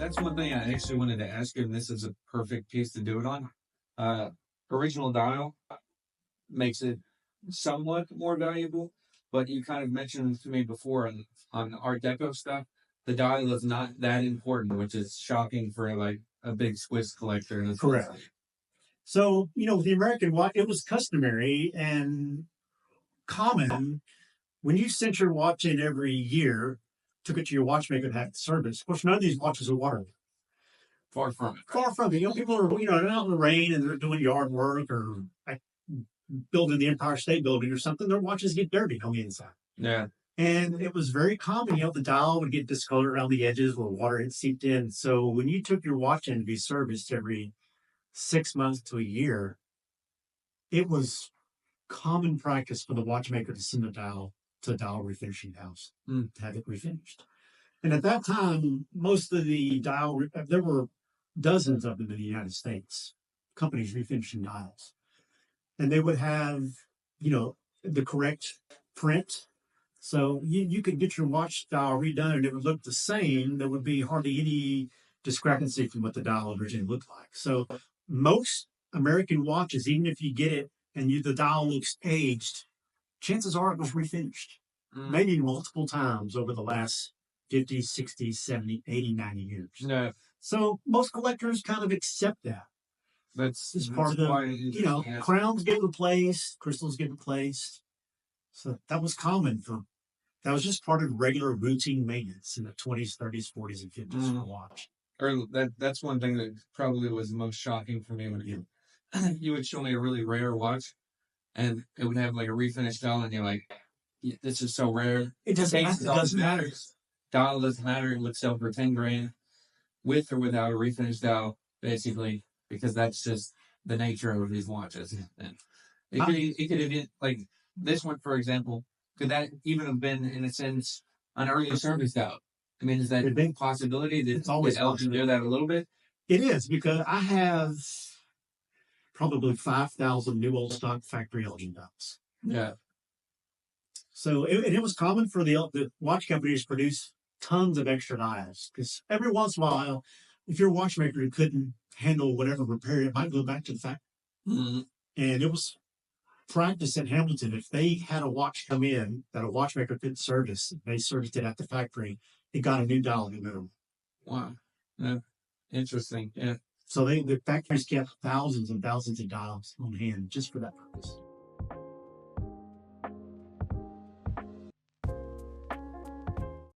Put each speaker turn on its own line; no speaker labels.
that's one thing I actually wanted to ask you, and this is a perfect piece to do it on. Uh, Original dial makes it somewhat more valuable, but you kind of mentioned to me before on Art Deco stuff, the dial is not that important, which is shocking for like a big Swiss collector.
Correct. So, with the American watch, it was customary and common when you sent your watch in every year, took it to your watchmaker to have it serviced. Of course, none of these watches are waterproof.
Far from it.
Far from it. People are, they're out in the rain and they're doing yard work or building the Empire State Building or something. Their watches get dirty on the inside.
Yeah.
And it was very common, the dial would get discolored around the edges where water had seeped in. So when you took your watch in to be serviced every 6 months to a year, it was common practice for the watchmaker to send a dial to a dial refinishing house to have it refinished. And at that time, most of the dial, there were dozens of them in the United States, companies refinishing dials. And they would have, the correct print. So you could get your watch dial redone and it would look the same. There would be hardly any discrepancy from what the dial originally looked like. So most American watches, even if you get it and the dial looks aged, chances are it was refinished, maybe multiple times over the last 50, 60, 70, 80, 90 years.
Yeah.
So most collectors kind of accept that.
That's
part of the, crowns get replaced, crystals get replaced. So that was common that was just part of regular routine maintenance in the 20s, 30s, 40s, and 50s for a watch.
Or that's one thing that probably was the most shocking for me when you would show me a really rare watch and it would have like a refinished dial and you're like, this is so rare.
It doesn't matter.
Dial doesn't matter. It would sell for 10 grand with or without a refinished dial, basically, because that's just the nature of these watches. And it could have been like this one, for example. Could that even have been, in a sense, an early service dial? I mean, is that a big possibility? It's always Elgin do that a little bit?
It is, because I have probably 5,000 new old stock factory Elgin dials.
Yeah.
So it was common for the watch companies to produce tons of extra dials, because every once in a while, if you're a watchmaker who couldn't handle whatever repair, it might go back to the factory. Mm-hmm. And it was practice at Hamilton. If they had a watch come in that a watchmaker couldn't service, they serviced it at the factory, it got a new dial in the middle.
Wow. Yeah. Interesting. Yeah.
So the factories kept thousands and thousands of dials on hand just for that purpose.